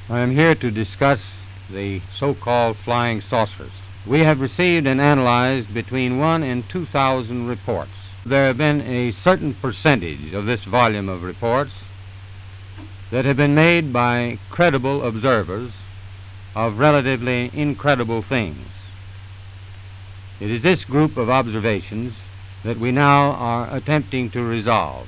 I am here to discuss the so-called flying saucers. We have received and analyzed between 1 and 2,000 reports. There have been a certain percentage of this volume of reports that have been made by credible observers of relatively incredible things. It is this group of observations that we now are attempting to resolve.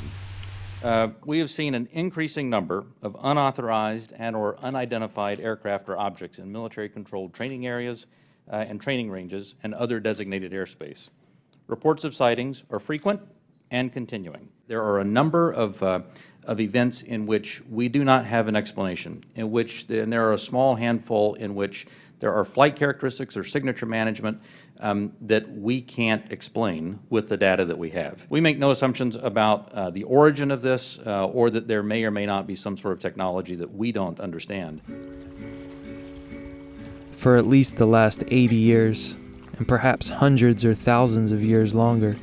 We have seen an increasing number of unauthorized and or unidentified aircraft or objects in military-controlled training areas and training ranges and other designated airspace. Reports of sightings are frequent and continuing. There are a number of events in which we do not have an explanation, and there are a small handful in which there are flight characteristics or signature management that we can't explain with the data that we have. We make no assumptions about the origin of this or that there may or may not be some sort of technology that we don't understand. For at least the last 80 years, and perhaps hundreds or thousands of years longer,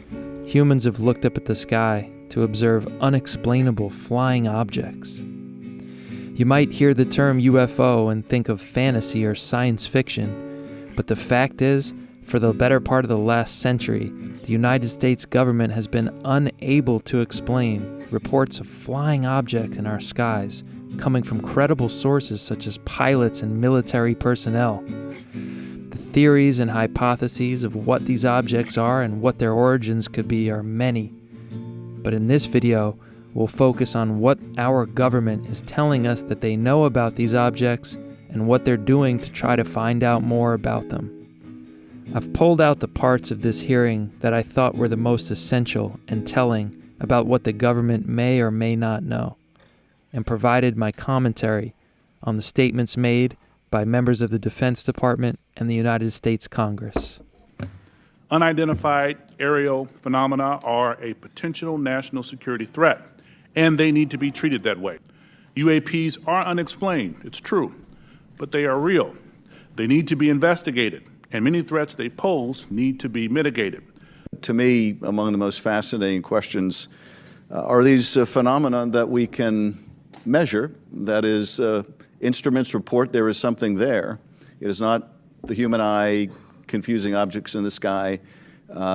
humans have looked up at the sky to observe unexplainable flying objects. You might hear the term UFO and think of fantasy or science fiction, but the fact is, for the better part of the last century, the United States government has been unable to explain reports of flying objects in our skies coming from credible sources such as pilots and military personnel. The theories and hypotheses of what these objects are and what their origins could be are many. But in this video, we'll focus on what our government is telling us that they know about these objects and what they're doing to try to find out more about them. I've pulled out the parts of this hearing that I thought were the most essential and telling about what the government may or may not know, and provided my commentary on the statements made by members of the Defense Department and the United States Congress. Unidentified aerial phenomena are a potential national security threat, and they need to be treated that way. UAPs are unexplained, it's true, but they are real. They need to be investigated, and many threats they pose need to be mitigated. To me, among the most fascinating questions are these phenomena that we can measure. That is, instruments report there is something there. It is not the human eye confusing objects in the sky.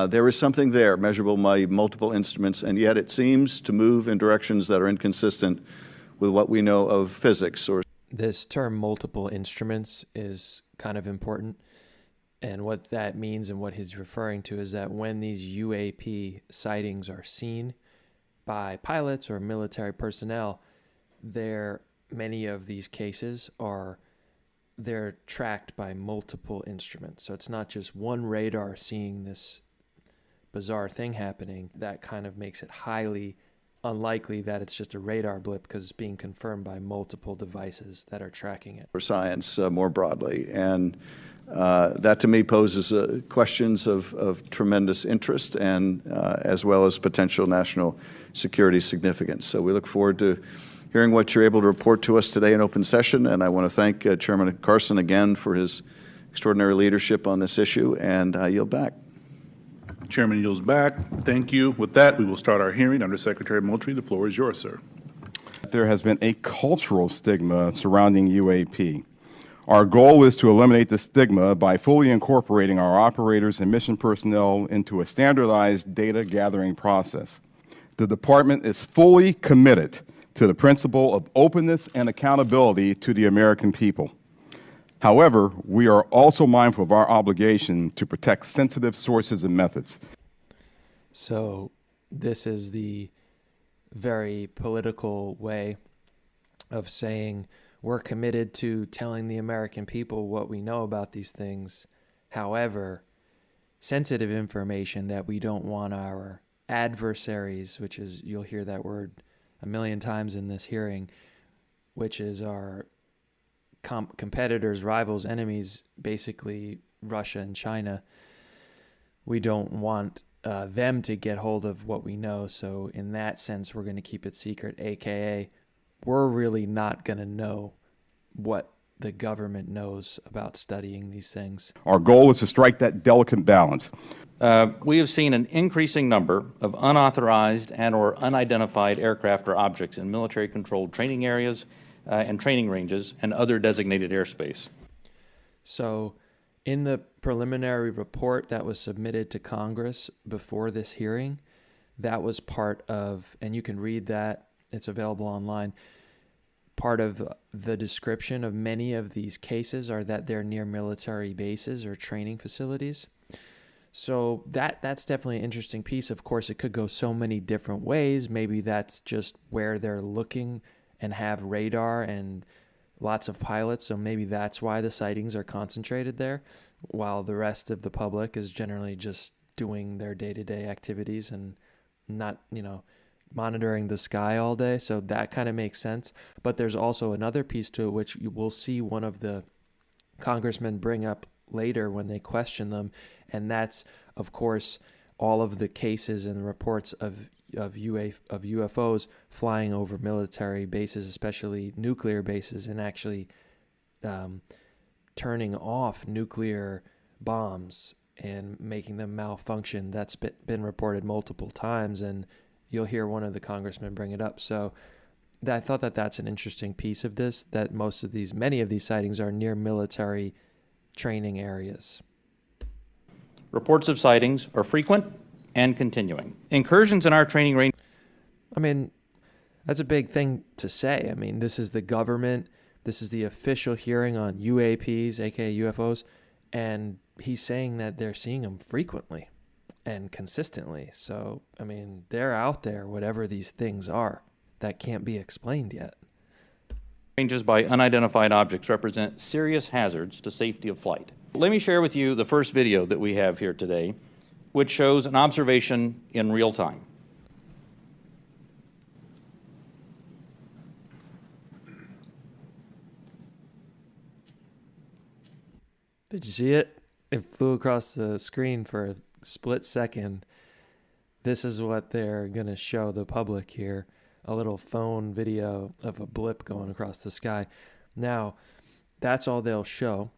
There is something there, measurable by multiple instruments, and yet it seems to move in directions that are inconsistent with what we know of physics. This term multiple instruments is kind of important. And what that means and what he's referring to is that when these UAP sightings are seen by pilots or military personnel, many of these cases they're tracked by multiple instruments. So it's not just one radar seeing this bizarre thing happening. That kind of makes it highly unlikely that it's just a radar blip because it's being confirmed by multiple devices that are tracking it. For science more broadly, and that to me poses questions of tremendous interest and as well as potential national security significance. So we look forward to hearing what you're able to report to us today in open session, and I want to thank Chairman Carson again for his extraordinary leadership on this issue, and I yield back. Chairman yields back. Thank you. With that, we will start our hearing. Under Secretary Moultrie, the floor is yours, sir. There has been a cultural stigma surrounding UAP. Our goal is to eliminate the stigma by fully incorporating our operators and mission personnel into a standardized data gathering process. The department is fully committed to the principle of openness and accountability to the American people. However, we are also mindful of our obligation to protect sensitive sources and methods. So this is the very political way of saying we're committed to telling the American people what we know about these things. However, sensitive information that we don't want our adversaries, which is, you'll hear that word a million times in this hearing, which is our competitors, rivals, enemies, basically Russia and China. We don't want them to get hold of what we know. So in that sense, we're going to keep it secret, AKA we're really not going to know what the government knows about studying these things. Our goal is to strike that delicate balance. We have seen an increasing number of unauthorized and or unidentified aircraft or objects in military-controlled training areas and training ranges and other designated airspace. So, in the preliminary report that was submitted to Congress before this hearing, that was part of, and you can read that, it's available online. Part of the description of many of these cases are that they're near military bases or training facilities. So that's definitely an interesting piece. Of course, it could go so many different ways. Maybe that's just where they're looking and have radar and lots of pilots. So maybe that's why the sightings are concentrated there, while the rest of the public is generally just doing their day-to-day activities and not, monitoring the sky all day. So that kind of makes sense. But there's also another piece to it, which you will see one of the congressmen bring up later when they question them. And that's, of course, all of the cases and reports of UFOs flying over military bases, especially nuclear bases, and actually turning off nuclear bombs and making them malfunction. That's been reported multiple times, and you'll hear one of the congressmen bring it up. So I thought that that's an interesting piece of this, that many of these sightings are near military training areas. Reports of sightings are frequent and continuing. Incursions in our training range. I mean, that's a big thing to say. I mean, this is the government. This is the official hearing on UAPs, aka UFOs, and he's saying that they're seeing them frequently and consistently. So, I mean, they're out there, whatever these things are that can't be explained yet. Ranges by unidentified objects represent serious hazards to safety of flight. Let me share with you the first video that we have here today, which shows an observation in real time. Did you see it? It flew across the screen for a split second. This is what they're going to show the public here. A little phone video of a blip going across the sky. Now, that's all they'll show.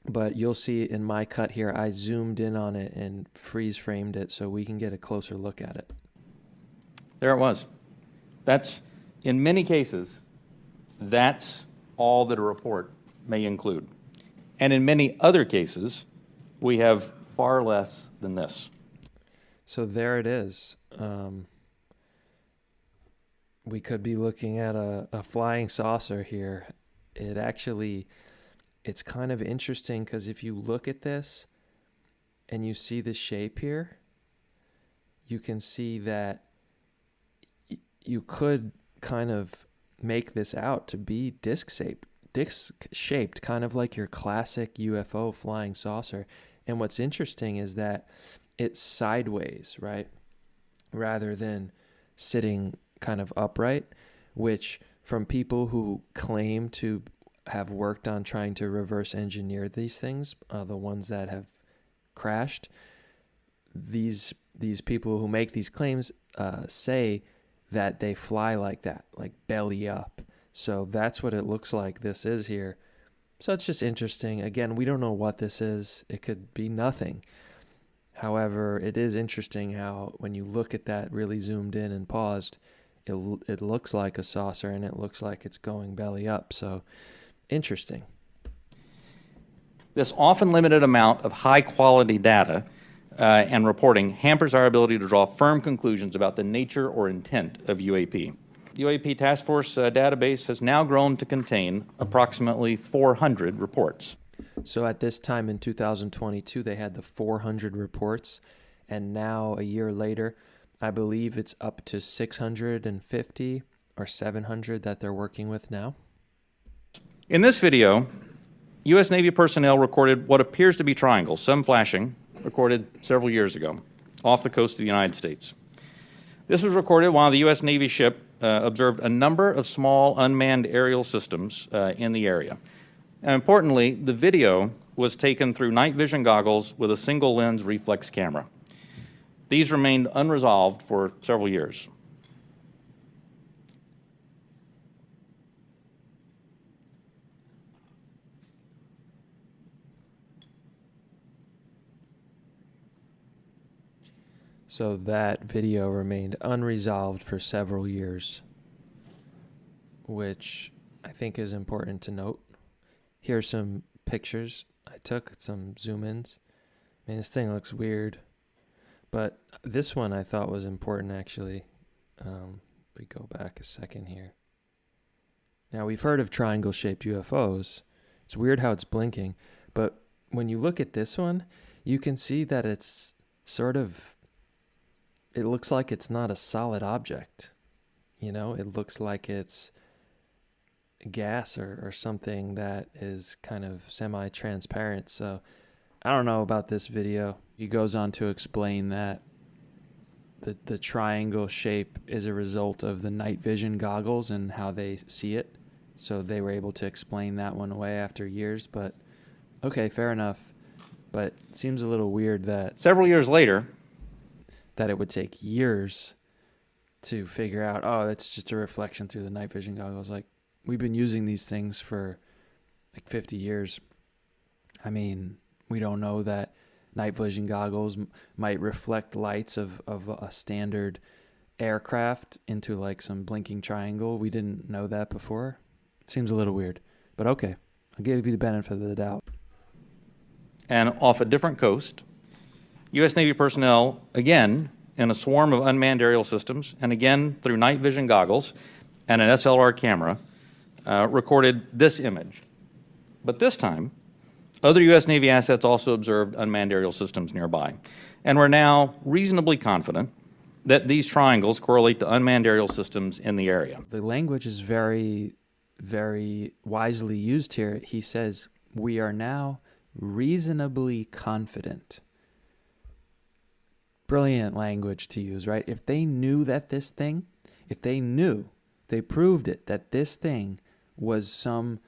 But you'll see in my cut here, I zoomed in on it and freeze framed it so we can get a closer look at it. There it was. That's, in many cases, that's all that a report may include. And in many other cases, we have far less than this. So there it is. We could be looking at a flying saucer here. It's kind of interesting because if you look at this and you see the shape here, you can see that you could kind of make this out to be disc-shaped, kind of like your classic UFO flying saucer. And what's interesting is that it's sideways, right? Rather than sitting kind of upright, which from people who claim to have worked on trying to reverse engineer these things, the ones that have crashed, these people who make these claims say that they fly like that, like belly up. So that's what it looks like this is here. So it's just interesting. Again, we don't know what this is. It could be nothing. However, it is interesting how when you look at that really zoomed in and paused, it looks like a saucer and it looks like it's going belly up. So interesting. This often limited amount of high-quality data and reporting hampers our ability to draw firm conclusions about the nature or intent of UAP. The UAP Task Force database has now grown to contain approximately 400 reports. So at this time in 2022, they had the 400 reports, and now a year later, I believe it's up to 650 or 700 that they're working with now. In this video, U.S. Navy personnel recorded what appears to be triangles, some flashing, recorded several years ago, off the coast of the United States. This was recorded while the U.S. Navy ship observed a number of small unmanned aerial systems in the area. And importantly, the video was taken through night vision goggles with a single lens reflex camera. These remained unresolved for several years. So that video remained unresolved for several years, which I think is important to note. Here's some pictures I took, some zoom-ins. I mean, this thing looks weird, but this one I thought was important, actually. If we go back a second here. Now, we've heard of triangle-shaped UFOs. It's weird how it's blinking, but when you look at this one, you can see that it's sort of, it looks like it's not a solid object. You know, it looks like it's gas or something that is kind of semi-transparent. So I don't know about this video. He goes on to explain that the triangle shape is a result of the night vision goggles and how they see it. So they were able to explain that one away after years. But okay, fair enough. But it seems a little weird that Several years later, that it would take years to figure out, oh, that's just a reflection through the night vision goggles. Like, we've been using these things for like 50 years. I mean, we don't know that night vision goggles might reflect lights of a standard aircraft into like some blinking triangle. We didn't know that before. Seems a little weird, but okay. I'll give you the benefit of the doubt. and off a different coast, U.S. Navy personnel, again, in a swarm of unmanned aerial systems, and again through night vision goggles and an SLR camera, recorded this image. But this time, other U.S. Navy assets also observed unmanned aerial systems nearby. And we're now reasonably confident that these triangles correlate to unmanned aerial systems in the area. The language is very, very wisely used here. He says, we are now reasonably confident. Brilliant language to use, right? If they knew that this thing, they proved it, that this thing was some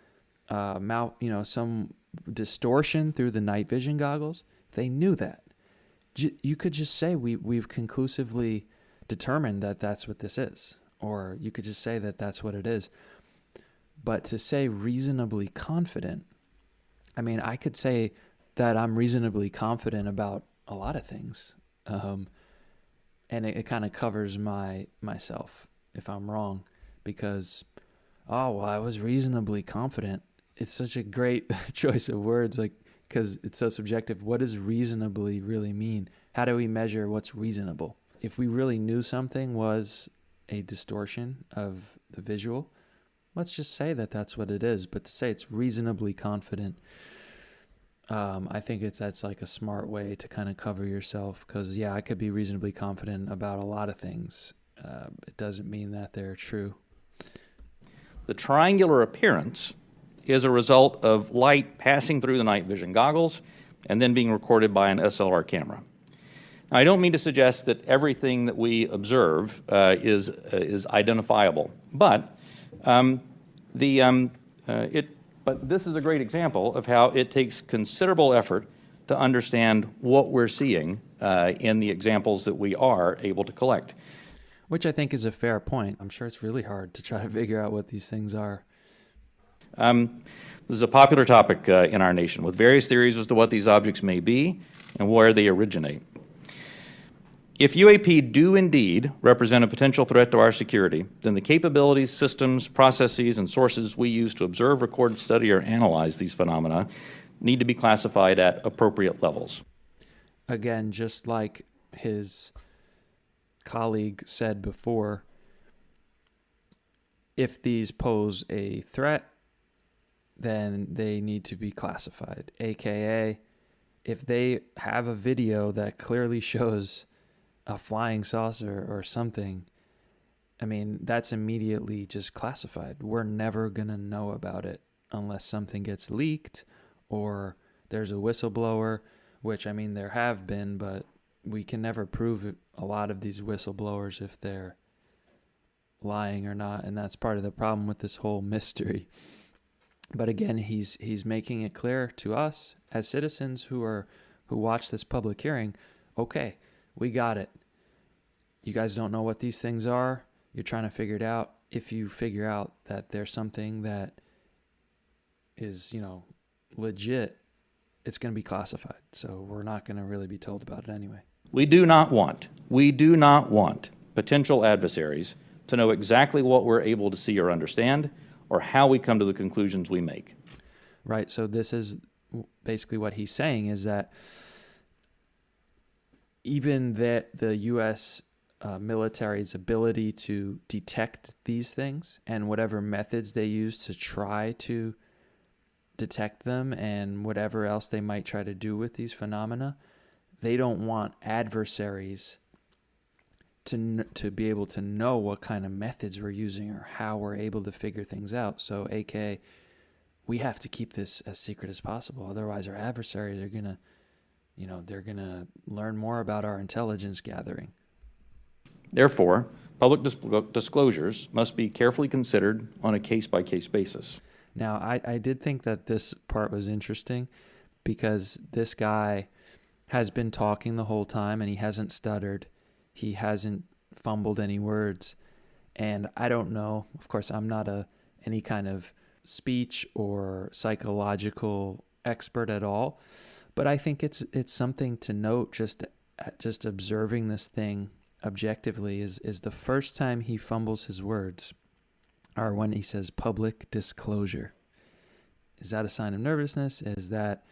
some distortion through the night vision goggles, they knew that. You could just say we've conclusively determined that that's what this is, or you could just say that that's what it is. But to say reasonably confident, I mean, I could say that I'm reasonably confident about a lot of things, and it kind of covers myself if I'm wrong, because I was reasonably confident. It's such a great choice of words, like, because it's so subjective. What does reasonably really mean? How do we measure what's reasonable? If we really knew something was a distortion of the visual, let's just say that that's what it is. But to say it's reasonably confident, I think that's like a smart way to kind of cover yourself. Because, I could be reasonably confident about a lot of things. It doesn't mean that they're true. The triangular appearance is a result of light passing through the night vision goggles and then being recorded by an SLR camera. Now, I don't mean to suggest that everything that we observe is identifiable, but this is a great example of how it takes considerable effort to understand what we're seeing in the examples that we are able to collect. Which I think is a fair point. I'm sure it's really hard to try to figure out what these things are. This is a popular topic in our nation, with various theories as to what these objects may be and where they originate. If UAP do indeed represent a potential threat to our security, then the capabilities, systems, processes, and sources we use to observe, record, study, or analyze these phenomena need to be classified at appropriate levels. Again, just like his colleague said before, if these pose a threat, then they need to be classified. AKA, if they have a video that clearly shows a flying saucer or something, I mean, that's immediately just classified. We're never going to know about it unless something gets leaked or there's a whistleblower, which, I mean, there have been, but we can never prove a lot of these whistleblowers if they're lying or not, and that's part of the problem with this whole mystery. But again, he's making it clear to us as citizens who watch this public hearing, okay, we got it. You guys don't know what these things are. You're trying to figure it out. If you figure out that there's something that is, legit, it's going to be classified. So we're not going to really be told about it anyway. We do not want potential adversaries to know exactly what we're able to see or understand, or how we come to the conclusions we make. Right. So this is basically what he's saying, is that even that the U.S. Military's ability to detect these things and whatever methods they use to try to detect them and whatever else they might try to do with these phenomena, they don't want adversaries to be able to know what kind of methods we're using or how we're able to figure things out. So, AKA, we have to keep this as secret as possible. Otherwise, our adversaries are gonna, they're gonna learn more about our intelligence gathering. Therefore, public disclosures must be carefully considered on a case-by-case basis. Now, I did think that this part was interesting because this guy has been talking the whole time and he hasn't stuttered. He hasn't fumbled any words. And I don't know, of course, I'm not any kind of speech or psychological expert at all, but I think it's something to note just observing this thing objectively is the first time he fumbles his words are when he says public disclosure. Is that a sign of nervousness? Is that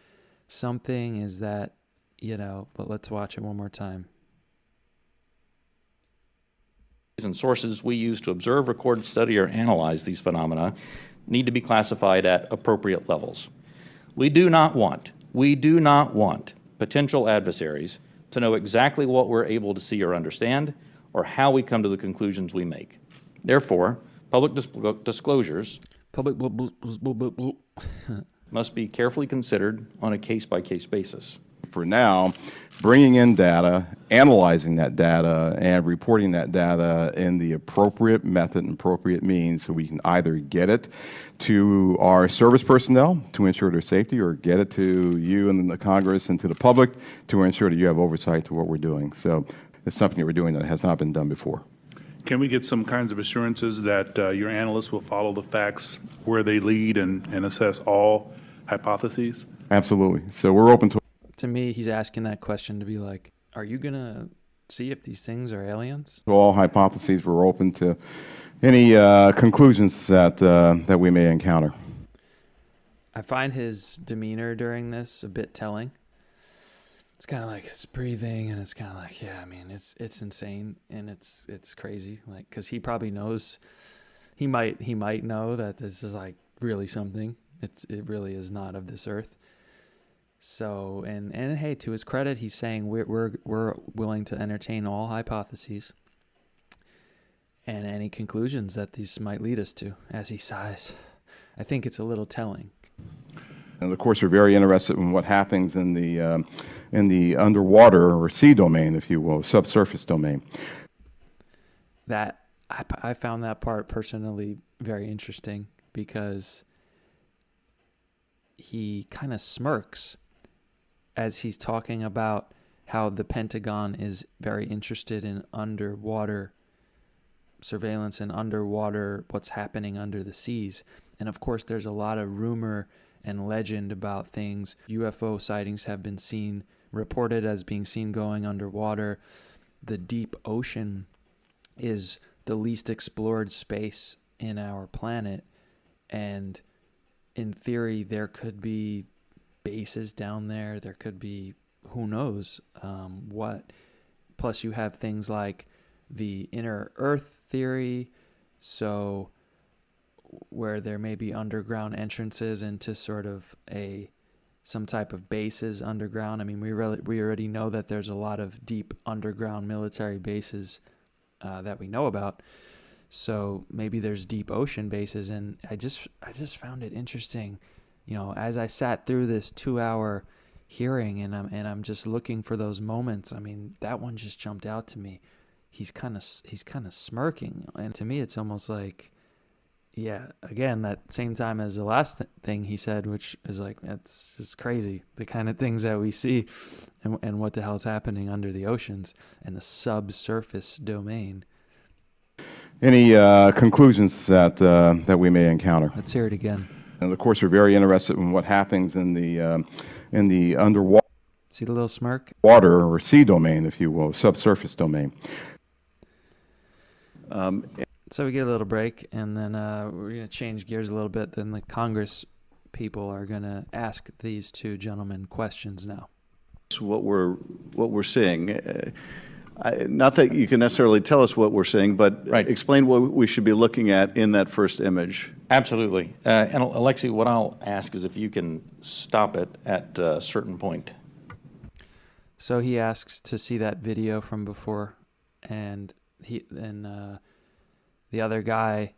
something? Is that, but let's watch it one more time. And sources we use to observe, record, study, or analyze these phenomena need to be classified at appropriate levels. We do not want potential adversaries to know exactly what we're able to see or understand, or how we come to the conclusions we make. Therefore, public disclosures must be carefully considered on a case-by-case basis. For now, bringing in data, analyzing that data, and reporting that data in the appropriate method and appropriate means so we can either get it to our service personnel to ensure their safety, or get it to you and the Congress and to the public to ensure that you have oversight to what we're doing. So it's something that we're doing that has not been done before. Can we get some kinds of assurances that your analysts will follow the facts where they lead and assess all hypotheses? Absolutely. So we're open to me, he's asking that question to be like, are you going to see if these things are aliens? all hypotheses. We're open to any conclusions that we may encounter. I find his demeanor during this a bit telling. It's kind of like it's breathing, and it's kind of like, yeah, I mean, it's insane and it's crazy. Like, because he probably knows, he might know that this is like really something. It really is not of this earth. So, and hey, to his credit, he's saying we're willing to entertain all hypotheses and any conclusions that these might lead us to, as he sighs. I think it's a little telling. And of course, we're very interested in what happens in the underwater or sea domain, if you will, subsurface domain. That I found that part personally very interesting because he kind of smirks as he's talking about how the Pentagon is very interested in underwater surveillance and underwater, what's happening under the seas. And of course, there's a lot of rumor and legend about things. UFO sightings have been reported as being seen going underwater. The deep ocean is the least explored space in our planet. And in theory, there could be bases down there. There could be, who knows what. Plus, you have things like the inner Earth theory, so where there may be underground entrances into sort of some type of bases underground. I mean, we already know that there's a lot of deep underground military bases that we know about. So maybe there's deep ocean bases, and I just found it interesting. As I sat through this 2-hour hearing and I'm just looking for those moments. I mean, that one just jumped out to me. He's kind of smirking, and to me it's almost like, yeah, again, that same time as the last thing he said, which is like, that's just crazy, the kind of things that we see and what the hell's happening under the oceans and the subsurface domain. Any conclusions that we may encounter? Let's hear it again. And of course, we're very interested in what happens in the underwater. See the little smirk? Water or sea domain, if you will, subsurface domain. So we get a little break, and then we're going to change gears a little bit. Then the Congress people are going to ask these two gentlemen questions now. So what we're seeing, not that you can necessarily tell us what we're seeing, but Right. explain what we should be looking at in that first image. Absolutely. And Alexi, what I'll ask is if you can stop it at a certain point. So he asks to see that video from before, and the other guy,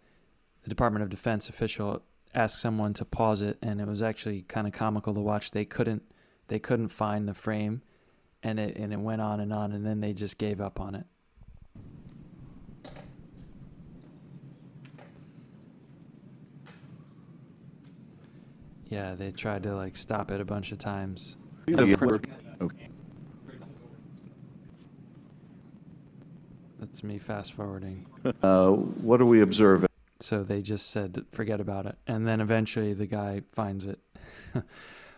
the Department of Defense official, asked someone to pause it, and it was actually kind of comical to watch. They couldn't find the frame, and it went on, and then they just gave up on it. Yeah, they tried to like stop it a bunch of times. That's me fast forwarding. What are we observing? So they just said, forget about it. And then eventually the guy finds it,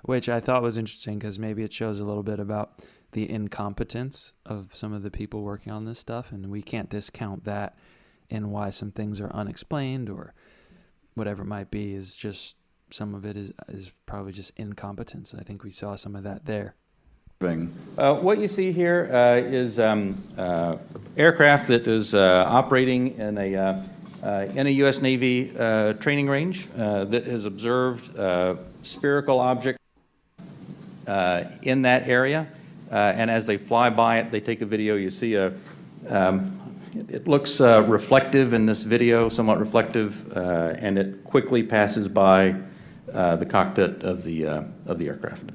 which I thought was interesting because maybe it shows a little bit about the incompetence of some of the people working on this stuff. And we can't discount that in why some things are unexplained or whatever it might be. Is just some of it is probably just incompetence. I think we saw some of that there. What you see here is aircraft that is operating in a U.S. Navy training range that has observed spherical object in that area, and as they fly by it, they take a video. You see it looks reflective in this video, somewhat reflective, and it quickly passes by the cockpit of the aircraft.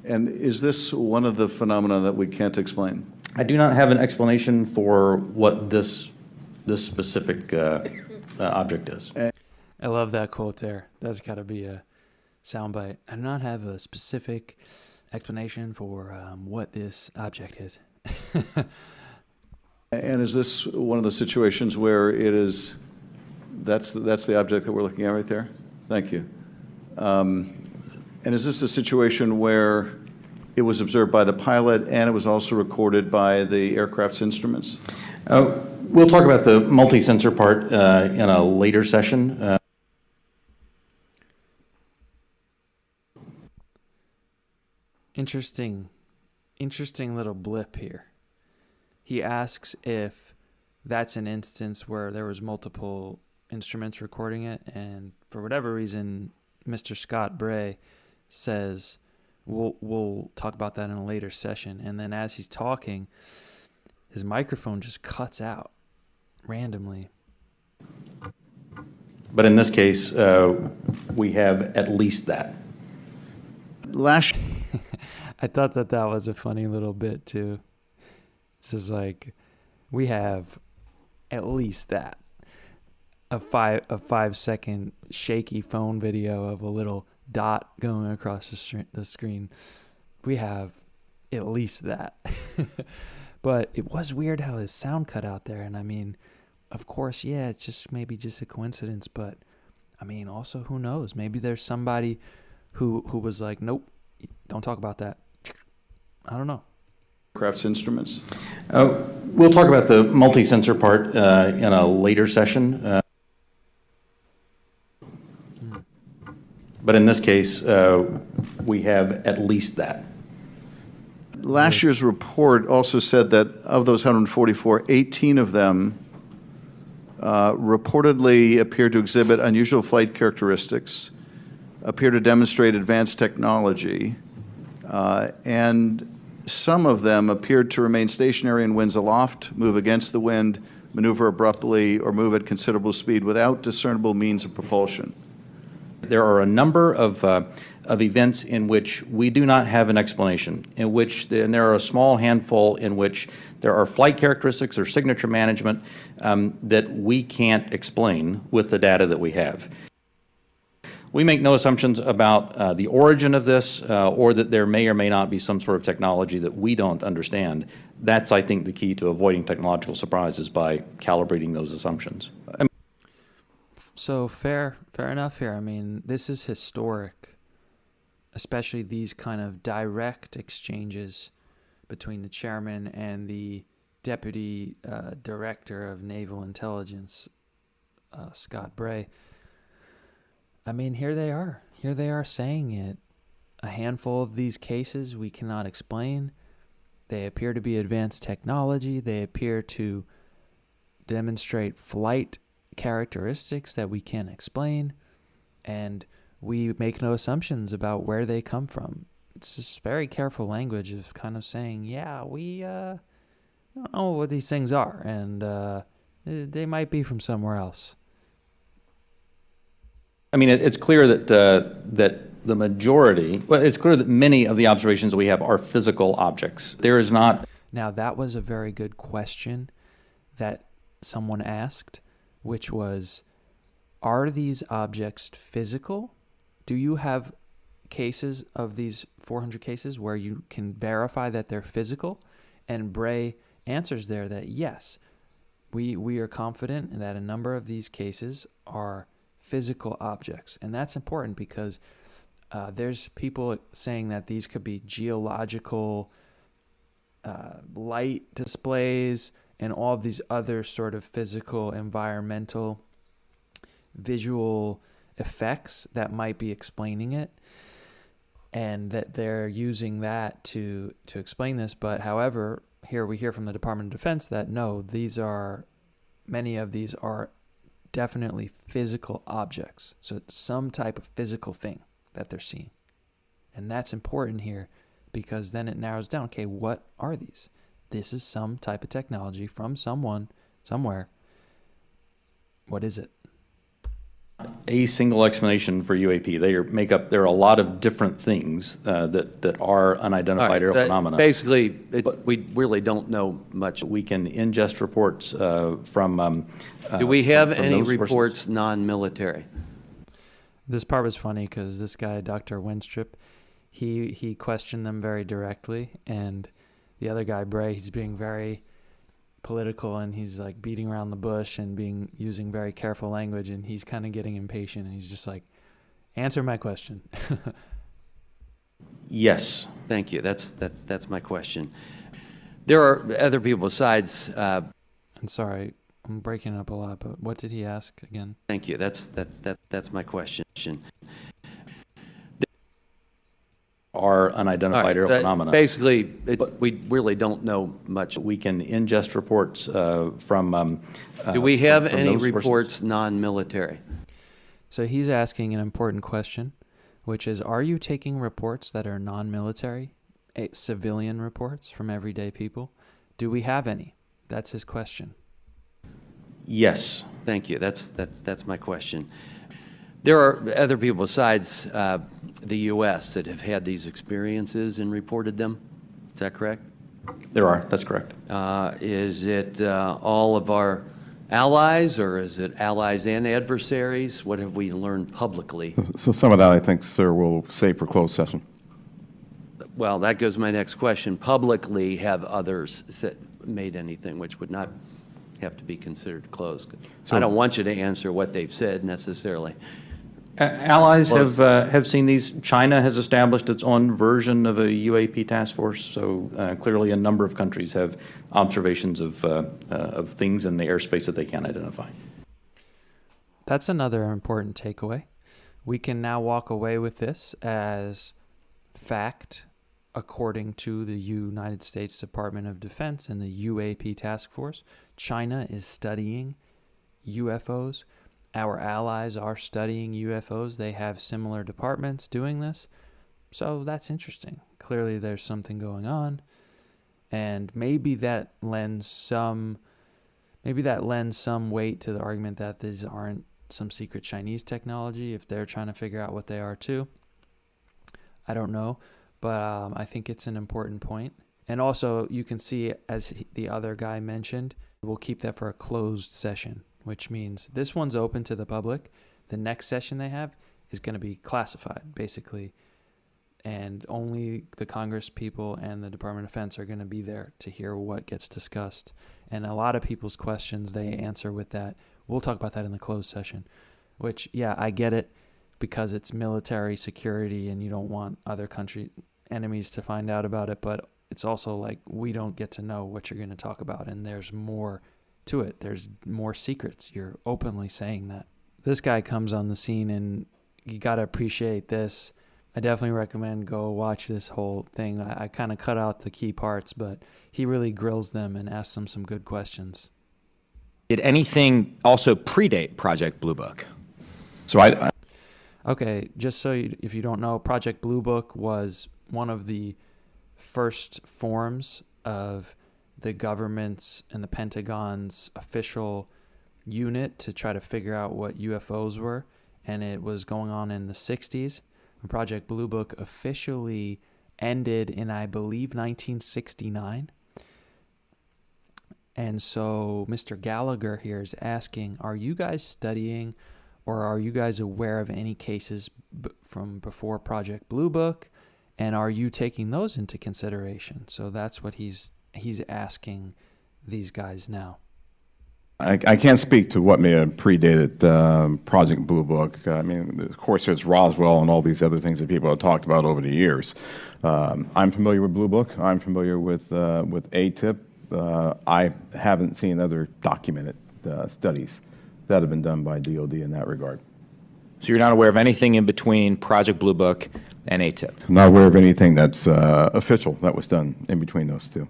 And is this one of the phenomena that we can't explain? I do not have an explanation for what this specific object is. I love that quote there. That's got to be a soundbite. I do not have a specific explanation for what this object is. And is this one of the situations where it is, that's the object that we're looking at right there? Thank you. And is this a situation where it was observed by the pilot and it was also recorded by the aircraft's instruments? We'll talk about the multi-sensor part in a later session. Interesting little blip here. He asks if that's an instance where there was multiple instruments recording it, and for whatever reason, Mr. Scott Bray says, we'll talk about that in a later session. And then as he's talking, his microphone just cuts out randomly. But in this case, we have at least that. I thought that was a funny little bit too. This is like, we have at least that. A 5 second shaky phone video of a little dot going across the screen. We have at least that. But it was weird how his sound cut out there. And I mean, of course, yeah, it's just maybe just a coincidence. But I mean, also, who knows? Maybe there's somebody who was like, nope, don't talk about that. I don't know. Aircraft's instruments? We'll talk about the multi-sensor part in a later session. But in this case, we have at least that. Last year's report also said that of those 144, 18 of them reportedly appear to exhibit unusual flight characteristics, appear to demonstrate advanced technology, and some of them appeared to remain stationary in winds aloft, move against the wind, maneuver abruptly, or move at considerable speed without discernible means of propulsion. There are a number of events in which we do not have an explanation, and there are a small handful in which there are flight characteristics or signature management that we can't explain with the data that we have. We make no assumptions about the origin of this or that there may or may not be some sort of technology that we don't understand. That's, I think, the key to avoiding technological surprises, by calibrating those assumptions. So fair enough here. I mean, this is historic, especially these kind of direct exchanges between the chairman and the deputy director of naval intelligence. Scott Bray. I mean, here they are. Here they are saying it. A handful of these cases we cannot explain. They appear to be advanced technology. They appear to demonstrate flight characteristics that we can't explain. And we make no assumptions about where they come from. It's just very careful language of kind of saying, yeah, we don't know what these things are, and they might be from somewhere else. I mean, it's clear that the majority, well, it's clear that many of the observations we have are physical objects. There is not. Now, that was a very good question that someone asked, which was, are these objects physical? Do you have cases of these 400 cases where you can verify that they're physical? And Bray answers there that yes, we are confident that a number of these cases are physical objects. And that's important because there's people saying that these could be geological light displays and all of these other sort of physical, environmental, visual effects that might be explaining it, and that they're using that to explain this. But however, here we hear from the Department of Defense that no, many of these are definitely physical objects. So it's some type of physical thing that they're seeing. And that's important here because then it narrows down, okay, what are these? This is some type of technology from someone, somewhere. What is it? A single explanation for UAP. There are a lot of different things that are unidentified aerial phenomena. Basically, we really don't know much. We can ingest reports from. Do we have from any those sources. reports non-military? This part was funny because this guy, Dr. Winstrip, he questioned them very directly, and the other guy, Bray, he's being very political, and he's like beating around the bush and using very careful language, and he's kind of getting impatient, and he's just like, answer my question. Yes. Thank you. That's my question. There are other people besides. I'm sorry, I'm breaking up a lot, but what did he ask again? Thank you. That's my question. Are unidentified aerial phenomena. Basically, we really don't know much. We can ingest reports from. Do we have from any those sources. reports non-military? So he's asking an important question, which is, are you taking reports that are non-military, civilian reports from everyday people? Do we have any? That's his question. Yes. Thank you. That's my question. There are other people besides the U.S. that have had these experiences and reported them. Is that correct? There are. That's correct. Is it all of our allies, or is it allies and adversaries? What have we learned publicly? So some of that, I think, sir, we'll save for closed session. Well, that goes to my next question. Publicly, have others made anything which would not have to be considered closed? I don't want you to answer what they've said necessarily. Allies have seen these. China has established its own version of a UAP task force, so clearly a number of countries have observations of things in the airspace that they can't identify. That's another important takeaway. We can now walk away with this as fact according to the United States Department of Defense and the UAP task force. China is studying UFOs. Our allies are studying UFOs. They have similar departments doing this. So that's interesting. Clearly there's something going on. And maybe that lends some weight to the argument that these aren't some secret Chinese technology if they're trying to figure out what they are too. I don't know, but I think it's an important point. And also you can see, as the other guy mentioned, we'll keep that for a closed session, which means this one's open to the public. The next session they have is going to be classified, basically, and only the Congress people and the Department of Defense are going to be there to hear what gets discussed. And a lot of people's questions they answer with that. We'll talk about that in the closed session, which, yeah, I get it, because it's military security and you don't want other country enemies to find out about it, but it's also like we don't get to know what you're going to talk about, and there's more to it. There's more secrets. You're openly saying that. This guy comes on the scene, and you got to appreciate this. I definitely recommend go watch this whole thing. I kind of cut out the key parts, but he really grills them and asks them some good questions. Did anything also predate Project Blue Book? So Okay, just so if you don't know, Project Blue Book was one of the first forms of the government's and the Pentagon's official unit to try to figure out what UFOs were, and it was going on in the 60s. And Project Blue Book officially ended in, I believe, 1969. And so Mr. Gallagher here is asking, are you guys studying or are you guys aware of any cases from before Project Blue Book? And are you taking those into consideration? So that's what he's asking these guys now. I can't speak to what may have predated Project Blue Book. I mean, of course, there's Roswell and all these other things that people have talked about over the years. I'm familiar with Blue Book. I'm familiar with ATIP. I haven't seen other documented studies that have been done by DOD in that regard. So you're not aware of anything in between Project Blue Book and ATIP? I'm not aware of anything that's official that was done in between those two.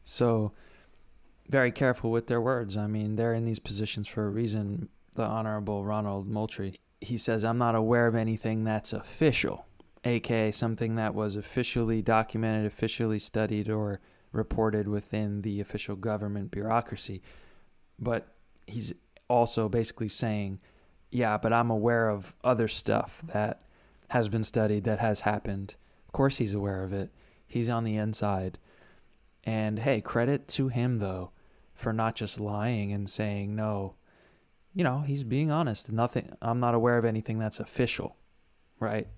So very careful with their words. I mean, they're in these positions for a reason. The Honorable Ronald Moultrie, he says, I'm not aware of anything that's official, aka something that was officially documented, officially studied, or reported within the official government bureaucracy. But he's also basically saying, yeah, but I'm aware of other stuff that has been studied, that has happened. Of course he's aware of it. He's on the inside. And hey, credit to him, though, for not just lying and saying no. You know, he's being honest. I'm not aware of anything that's official, right?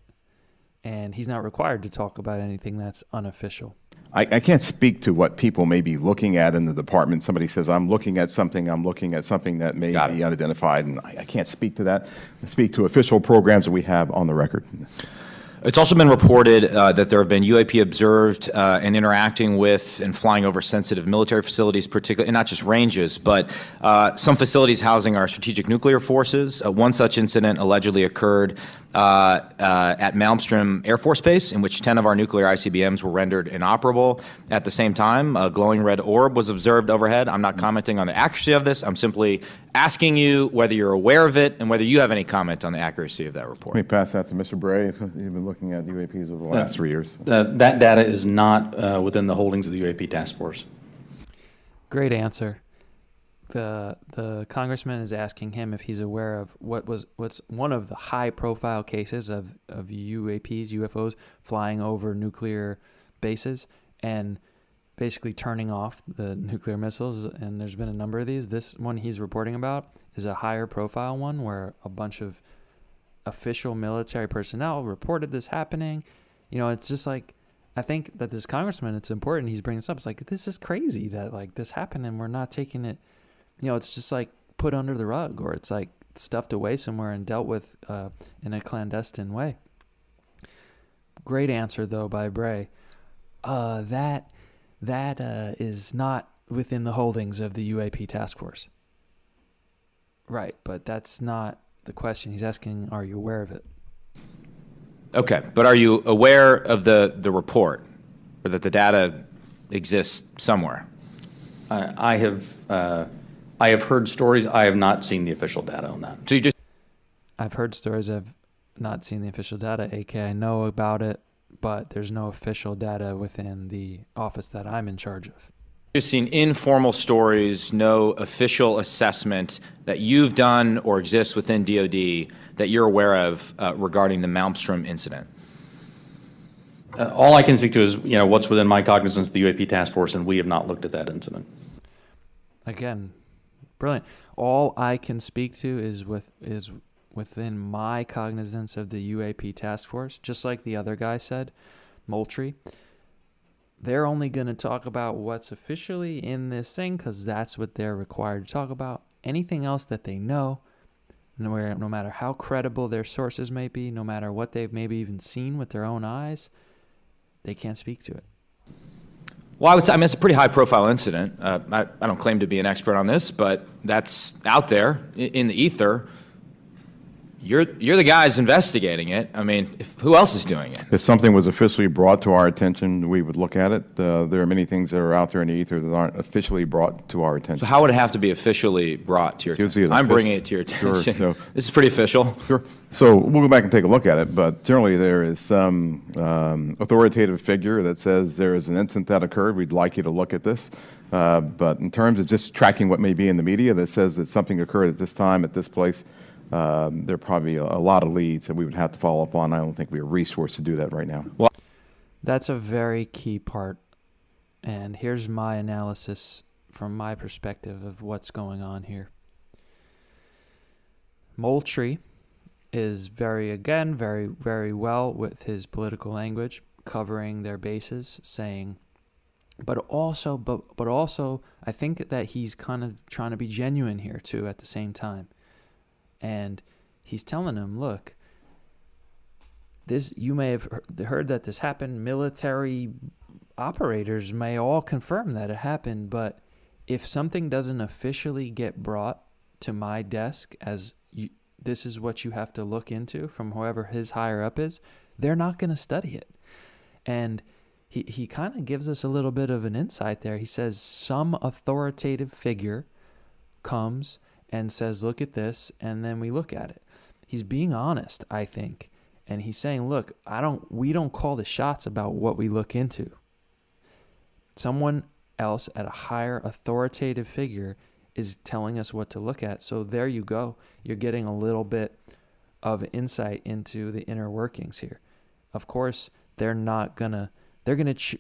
And he's not required to talk about anything that's unofficial. I can't speak to what people may be looking at in the department. Somebody says, I'm looking at something that may be unidentified, and I can't speak to that. I speak to official programs that we have on the record. It's also been reported that there have been UAP observed and interacting with and flying over sensitive military facilities, particularly, and not just ranges, but some facilities housing our strategic nuclear forces. One such incident allegedly occurred at Malmstrom Air Force Base, in which 10 of our nuclear ICBMs were rendered inoperable. At the same time, a glowing red orb was observed overhead. I'm not commenting on the accuracy of this. I'm simply asking you whether you're aware of it and whether you have any comment on the accuracy of that report. Let me pass that to Mr. Bray. You've been looking at UAPs over the last 3 years. That data is not within the holdings of the UAP task force. Great answer. The congressman is asking him if he's aware of what's one of the high-profile cases of UAPs, UFOs, flying over nuclear bases and basically turning off the nuclear missiles. And there's been a number of these. This one he's reporting about is a higher-profile one where a bunch of official military personnel reported this happening. You know, it's just like, I think that this congressman, it's important he's bringing this up. It's like, this is crazy that like this happened and we're not taking it. You know, it's just like put under the rug, or it's like stuffed away somewhere and dealt with in a clandestine way. Great answer, though, by Bray. That is not within the holdings of the UAP task force. Right, but that's not the question. He's asking, are you aware of it? Okay, but are you aware of the report, or that the data exists somewhere? I have heard stories. I have not seen the official data on that. So you just... I've heard stories. I've not seen the official data. AK, I know about it, but there's no official data within the office that I'm in charge of. Just seen informal stories, no official assessment that you've done or exists within DOD that you're aware of regarding the Malmstrom incident? All I can speak to is, what's within my cognizance of the UAP task force, and we have not looked at that incident. Again, brilliant. All I can speak to is within my cognizance of the UAP task force, just like the other guy said, Moultrie. They're only going to talk about what's officially in this thing because that's what they're required to talk about. Anything else that they know, no matter how credible their sources may be, no matter what they've maybe even seen with their own eyes, they can't speak to it. Well, I would say, I mean, it's a pretty high-profile incident. I don't claim to be an expert on this, but that's out there in the ether. You're the guys investigating it. I mean, who else is doing it? If something was officially brought to our attention, we would look at it. There are many things that are out there in the ether that aren't officially brought to our attention. So how would it have to be officially brought to your attention? I'm bringing it to your attention. Sure, so, this is pretty official. Sure. So we'll go back and take a look at it, but generally there is some authoritative figure that says there is an incident that occurred. We'd like you to look at this. But in terms of just tracking what may be in the media that says that something occurred at this time, at this place, there are probably a lot of leads that we would have to follow up on. I don't think we are resourced to do that right now. Well, that's a very key part. And here's my analysis from my perspective of what's going on here. Moultrie is very well with his political language, covering their bases, saying, but also, I think that he's kind of trying to be genuine here too at the same time. And he's telling them, look, this, you may have heard that this happened. Military operators may all confirm that it happened. But if something doesn't officially get brought to my desk as this is what you have to look into from whoever his higher up is, they're not going to study it. And he kind of gives us a little bit of an insight there. He says some authoritative figure comes and says, look at this, and then we look at it. He's being honest, I think. And he's saying, look, we don't call the shots about what we look into. Someone else at a higher authoritative figure is telling us what to look at. So there you go. You're getting a little bit of insight into the inner workings here. Of course, they're going to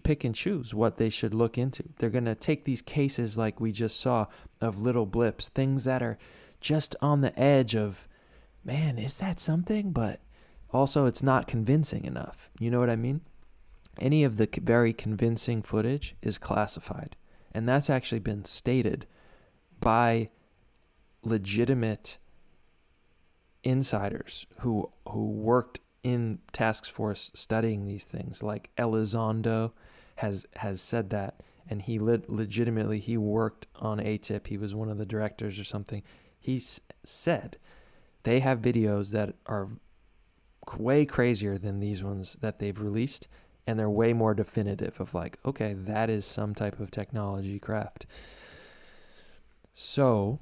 pick and choose what they should look into. They're going to take these cases like we just saw of little blips, things that are just on the edge of, man, is that something? But also it's not convincing enough. You know what I mean? Any of the very convincing footage is classified. And that's actually been stated by legitimate insiders who worked in task force studying these things, like Elizondo has said that, and he legitimately he worked on ATIP. He was one of the directors or something. He said they have videos that are way crazier than these ones that they've released, and they're way more definitive of like, okay, that is some type of technology craft. So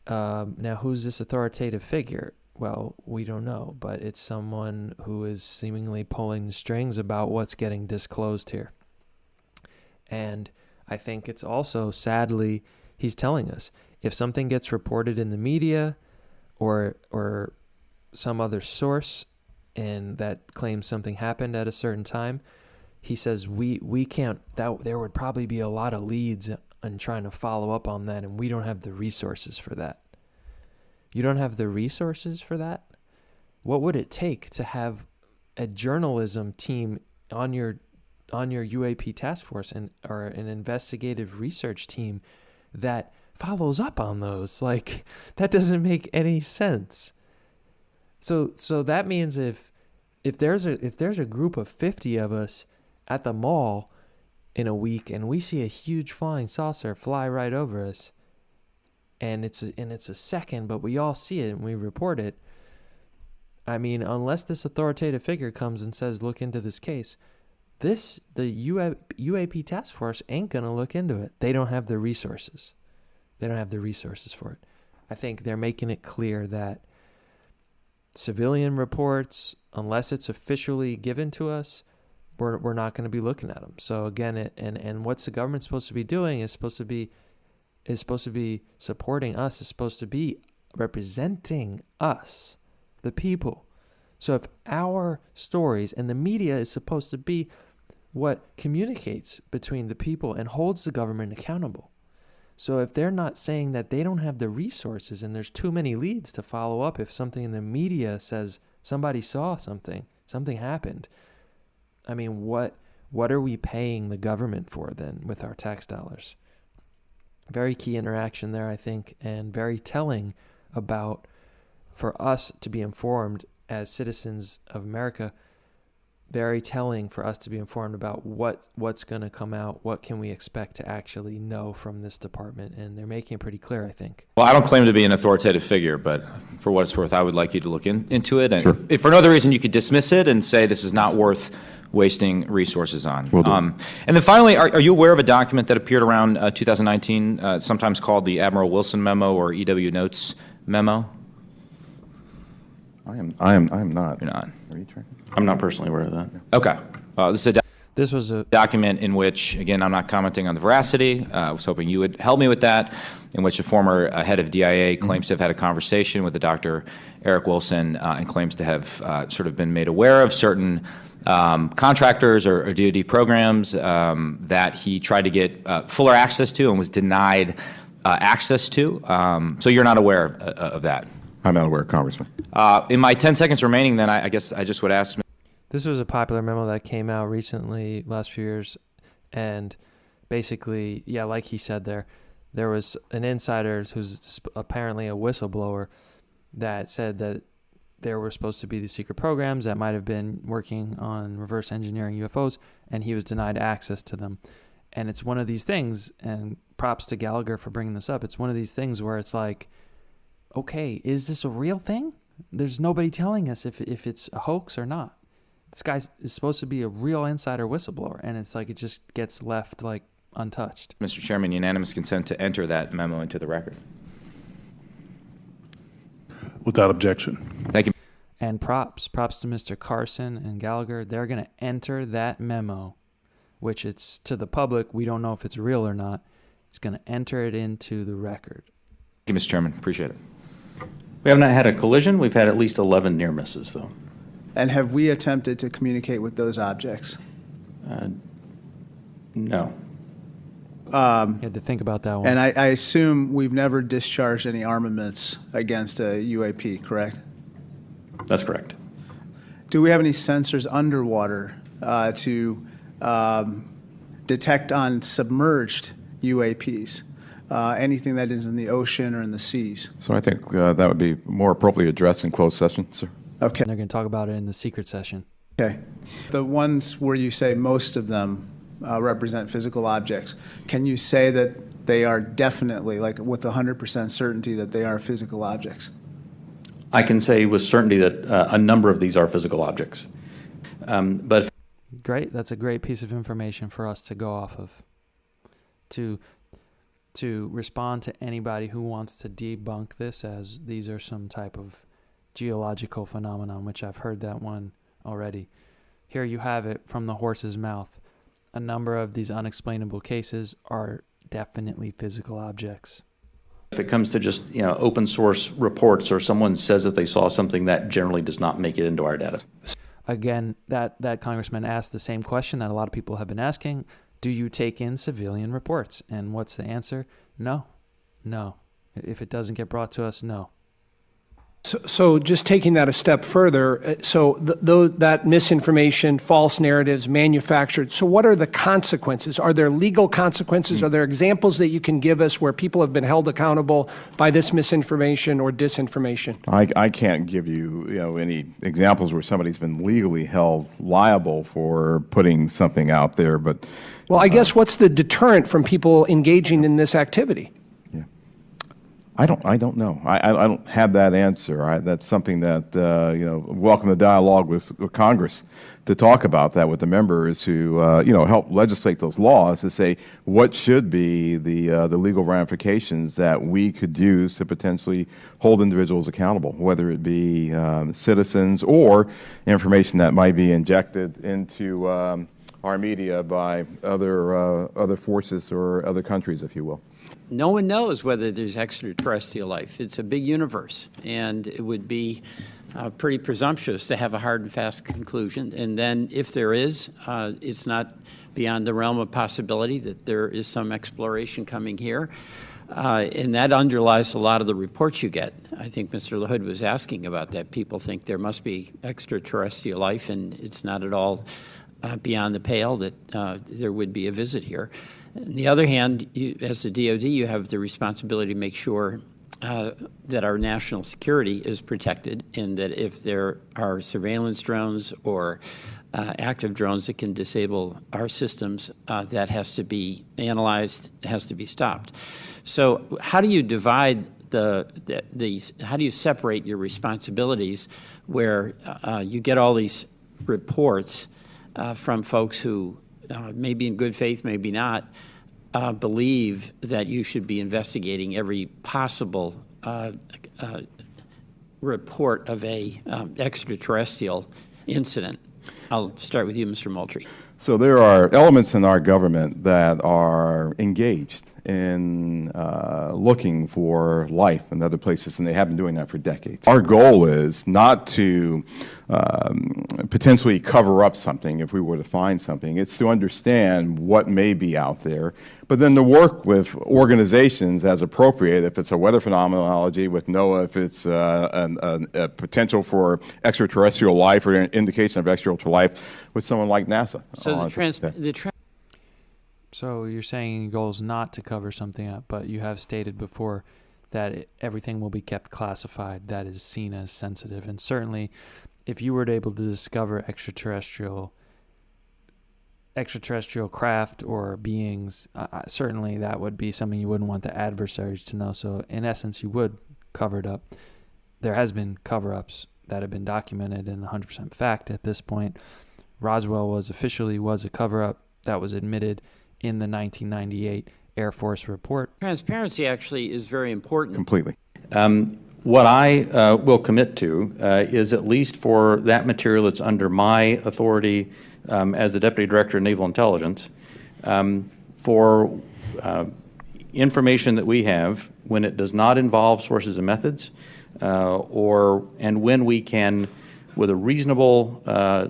now who's this authoritative figure? Well, we don't know, but it's someone who is seemingly pulling the strings about what's getting disclosed here. And I think it's also, sadly, he's telling us, if something gets reported in the media or some other source and that claims something happened at a certain time, he says we can't, that there would probably be a lot of leads on trying to follow up on that, and we don't have the resources for that. You don't have the resources for that? What would it take to have a journalism team on your UAP task force or an investigative research team that follows up on those? Like, that doesn't make any sense. So that means if there's a group of 50 of us at the mall in a week and we see a huge flying saucer fly right over us, and it's a second, but we all see it and we report it. I mean, unless this authoritative figure comes and says, look into this case, the UAP task force ain't going to look into it. They don't have the resources. They don't have the resources for it. I think they're making it clear that civilian reports, unless it's officially given to us, we're not going to be looking at them. So again, and what's the government supposed to be doing is supposed to be supporting us, is supposed to be representing us, the people. So if our stories and the media is supposed to be what communicates between the people and holds the government accountable. So if they're not saying that they don't have the resources and there's too many leads to follow up, if something in the media says somebody saw something happened, I mean, what are we paying the government for then with our tax dollars? Very key interaction there, I think, and very telling about, for us to be informed as citizens of America, very telling for us to be informed about what's going to come out, what can we expect to actually know from this department, and they're making it pretty clear, I think. Well, I don't claim to be an authoritative figure, but for what it's worth, I would like you to look into it. And Sure. if for no other reason, you could dismiss it and say this is not worth wasting resources on. Will do. And then finally, are you aware of a document that appeared around 2019, sometimes called the Admiral Wilson Memo or EW Notes Memo? I am not. You're not. Are you tracking? I'm not personally aware of that. Okay. This is a This was a document in which, again, I'm not commenting on the veracity. I was hoping you would help me with that, in which a former head of DIA claims to have had a conversation with the Dr. Eric Wilson and claims to have sort of been made aware of certain contractors or DoD programs that he tried to get fuller access to and was denied access to. So you're not aware of that? I'm not aware, Congressman. In my 10 seconds remaining, then, I guess I just would ask. This was a popular memo that came out recently, last few years, and basically, yeah, like he said there was an insider who's apparently a whistleblower that said that there were supposed to be these secret programs that might have been working on reverse engineering UFOs, and he was denied access to them. And it's one of these things, and props to Gallagher for bringing this up, it's one of these things where it's like, okay, is this a real thing? There's nobody telling us if it's a hoax or not. This guy is supposed to be a real insider whistleblower, and it's like it just gets left like untouched. Mr. Chairman, unanimous consent to enter that memo into the record. Without objection. Thank you. And props to Mr. Carson and Gallagher. They're going to enter that memo, which it's to the public. We don't know if it's real or not. It's going to enter it into the record. Thank you, Mr. Chairman. Appreciate it. We have not had a collision. We've had at least 11 near misses, though. And have we attempted to communicate with those objects? No. You had to think about that one. And I assume we've never discharged any armaments against a UAP, correct? That's correct. Do we have any sensors underwater to detect on submerged UAPs? Anything that is in the ocean or in the seas? So I think that would be more appropriately addressed in closed session, sir. Okay. They're going to talk about it in the secret session. Okay. The ones where you say most of them represent physical objects, can you say that they are definitely, like with 100% certainty, that they are physical objects? I can say with certainty that a number of these are physical objects. But Great. That's a great piece of information for us to go off of, to respond to anybody who wants to debunk this as these are some type of geological phenomenon, which I've heard that one already. Here you have it from the horse's mouth. A number of these unexplainable cases are definitely physical objects. if it comes to just, open source reports or someone says that they saw something, that generally does not make it into our data. Again, that congressman asked the same question that a lot of people have been asking. Do you take in civilian reports? And what's the answer? No. If it doesn't get brought to us, no. So just taking that a step further, so that misinformation, false narratives, manufactured, so what are the consequences? Are there legal consequences? Are there examples that you can give us where people have been held accountable by this misinformation or disinformation? I can't give you, any examples where somebody's been legally held liable for putting something out there, but... Well, I guess what's the deterrent from people engaging in this activity? I don't know. I don't have that answer. That's something that, welcome the dialogue with Congress to talk about that with the members who, help legislate those laws to say what should be the legal ramifications that we could use to potentially hold individuals accountable, whether it be citizens or information that might be injected into our media by other forces or other countries, if you will. No one knows whether there's extraterrestrial life. It's a big universe, and it would be pretty presumptuous to have a hard and fast conclusion. And then if there is, it's not beyond the realm of possibility that there is some exploration coming here. And that underlies a lot of the reports you get. I think Mr. LaHood was asking about that. People think there must be extraterrestrial life, and it's not at all beyond the pale that there would be a visit here. On the other hand, as the DoD, you have the responsibility to make sure that our national security is protected, and that if there are surveillance drones or active drones that can disable our systems, that has to be analyzed, has to be stopped. So how do you divide how do you separate your responsibilities where you get all these reports from folks who maybe in good faith, maybe not, believe that you should be investigating every possible report of a extraterrestrial incident? I'll start with you, Mr. Moultrie. So there are elements in our government that are engaged in looking for life in other places, and they have been doing that for decades. Our goal is not to potentially cover up something if we were to find something. It's to understand what may be out there, but then to work with organizations as appropriate, if it's a weather phenomenology with NOAA, if it's a potential for extraterrestrial life or an indication of extraterrestrial life with someone like NASA. So So you're saying your goal is not to cover something up, but you have stated before that everything will be kept classified that is seen as sensitive. And certainly, if you were able to discover extraterrestrial craft or beings, certainly that would be something you wouldn't want the adversaries to know. So in essence, you would cover it up. There has been cover-ups that have been documented and 100% fact at this point. Roswell was a cover-up that was admitted in the 1998 Air Force report. Transparency actually is very important. Completely. What I will commit to is, at least for that material that's under my authority as the Deputy Director of Naval Intelligence, for information that we have when it does not involve sources and methods, and when we can, with a reasonable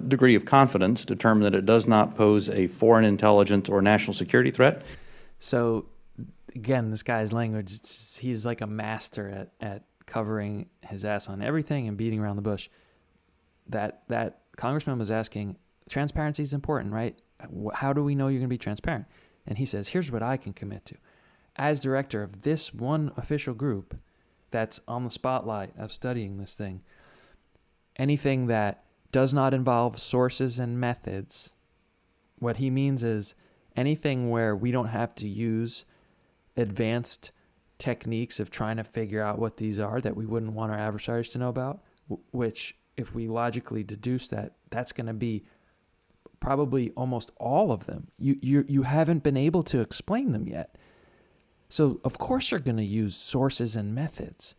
degree of confidence, determine that it does not pose a foreign intelligence or national security threat. So, again, this guy's language, he's like a master at covering his ass on everything and beating around the bush. That congressman was asking, transparency is important, right? How do we know you're going to be transparent? And he says, here's what I can commit to. As director of this one official group that's on the spotlight of studying this thing, anything that does not involve sources and methods, what he means is anything where we don't have to use advanced techniques of trying to figure out what these are that we wouldn't want our adversaries to know about, which if we logically deduce that, that's going to be probably almost all of them. You haven't been able to explain them yet. So of course you're going to use sources and methods.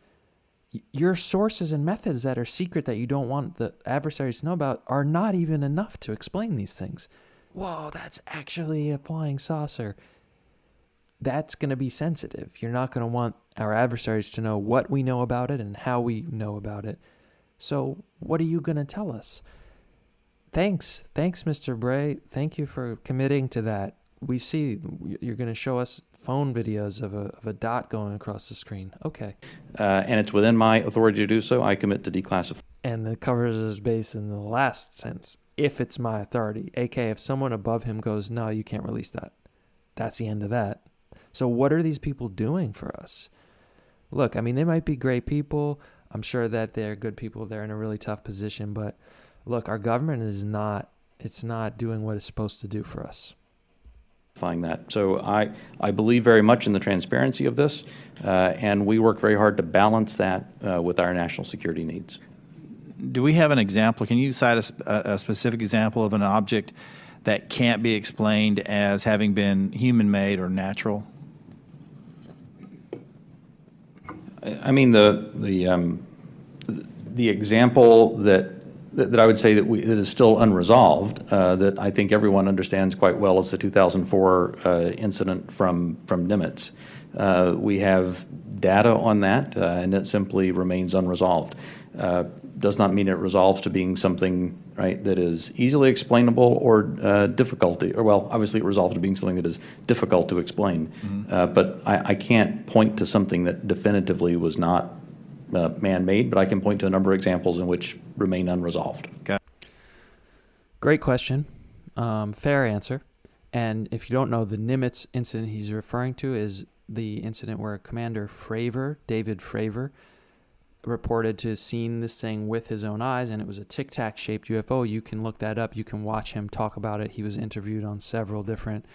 Your sources and methods that are secret that you don't want the adversaries to know about are not even enough to explain these things. Whoa, that's actually a flying saucer. That's going to be sensitive. You're not going to want our adversaries to know what we know about it and how we know about it. So what are you going to tell us? Thanks, Mr. Bray. Thank you for committing to that. We see you're going to show us phone videos of a dot going across the screen. Okay. And it's within my authority to do so. I commit to declassify. And the covers is based in the last sense. If it's my authority, aka if someone above him goes, no, you can't release that. That's the end of that. So what are these people doing for us? Look, I mean, they might be great people. I'm sure that they're good people. They're in a really tough position. But look, our government is not doing what it's supposed to do for us. That. So I believe very much in the transparency of this, and we work very hard to balance that with our national security needs. Do we have an example? Can you cite a specific example of an object that can't be explained as having been human-made or natural? I mean, the example that I would say that is still unresolved, that I think everyone understands quite well, is the 2004 incident from Nimitz. We have data on that, and it simply remains unresolved. Does not mean it resolves to being something, right, that is easily explainable or difficult, or well, obviously it resolves to being something that is difficult to explain. Mm-hmm. But I can't point to something that definitively was not man-made, but I can point to a number of examples in which remain unresolved. Okay. Great question. Fair answer. And if you don't know, the Nimitz incident he's referring to is the incident where Commander Fravor, David Fravor, reported to seeing this thing with his own eyes, and it was a tic-tac shaped UFO. You can look that up. You can watch him talk about it. He was interviewed on several different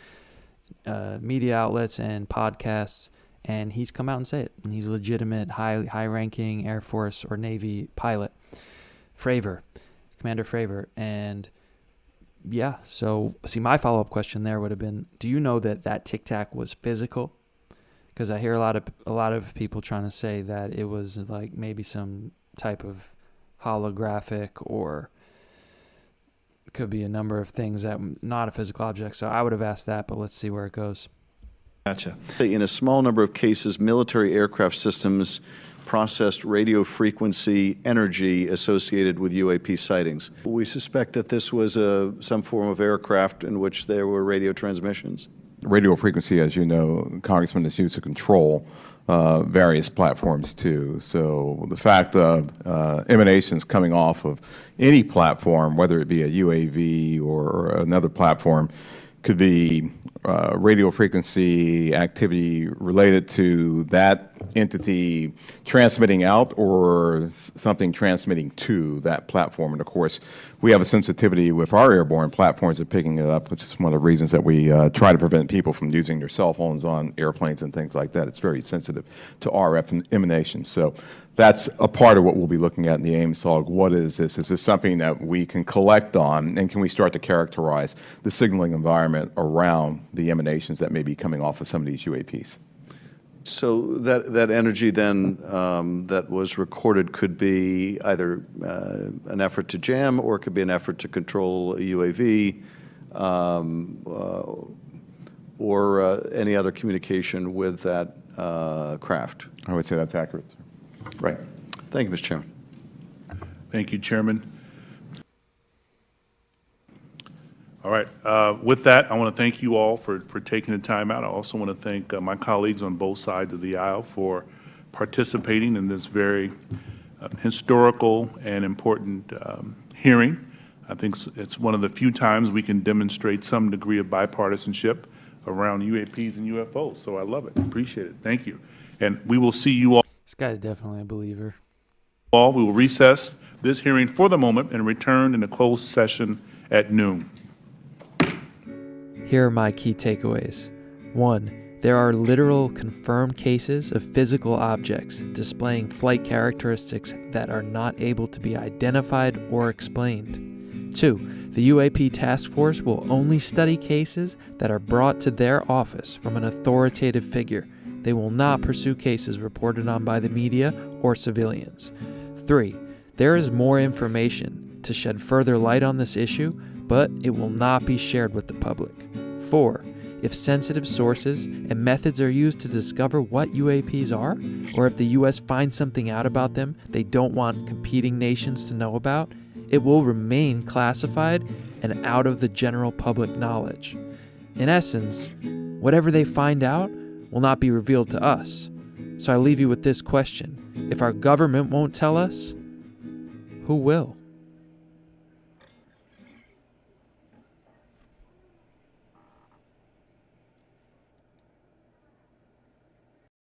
media outlets and podcasts, and he's come out and said it. And he's a legitimate, high-ranking Air Force or Navy pilot, Fravor, Commander Fravor. And yeah, so see, my follow-up question there would have been, do you know that tic-tac was physical? Because I hear a lot of people trying to say that it was like maybe some type of holographic, or it could be a number of things that not a physical object. So I would have asked that, but let's see where it goes. Gotcha. In a small number of cases, military aircraft systems processed radio frequency energy associated with UAP sightings. We suspect that this was some form of aircraft in which there were radio transmissions. Radio frequency, as you know, Congressman, is used to control various platforms too. So the fact of emanations coming off of any platform, whether it be a UAV or another platform, could be radio frequency activity related to that entity transmitting out or something transmitting to that platform. And of course, we have a sensitivity with our airborne platforms of picking it up, which is one of the reasons that we try to prevent people from using their cell phones on airplanes and things like that. It's very sensitive to RF emanations. So that's a part of what we'll be looking at in the Ames log. What is this? Is this something that we can collect on, and can we start to characterize the signaling environment around the emanations that may be coming off of some of these UAPs? So that energy then that was recorded could be either an effort to jam, or it could be an effort to control a UAV, or any other communication with that craft. I would say that's accurate. Right. Thank you, Mr. Chairman. Thank you, Chairman. All right. With that, I want to thank you all for taking the time out. I also want to thank my colleagues on both sides of the aisle for participating in this very historical and important hearing. I think it's one of the few times we can demonstrate some degree of bipartisanship around UAPs and UFOs. So I love it. Appreciate it. Thank you. And we will see you all. This guy's definitely a believer. We will recess this hearing for the moment and return in a closed session at noon. Here are my key takeaways. 1. There are literal confirmed cases of physical objects displaying flight characteristics that are not able to be identified or explained. 2. The UAP task force will only study cases that are brought to their office from an authoritative figure. They will not pursue cases reported on by the media or civilians. 3. There is more information to shed further light on this issue, but it will not be shared with the public. 4. If sensitive sources and methods are used to discover what UAPs are, or if the U.S. finds something out about them they don't want competing nations to know about, it will remain classified and out of the general public knowledge. In essence, whatever they find out will not be revealed to us. So I leave you with this question. If our government won't tell us, who will?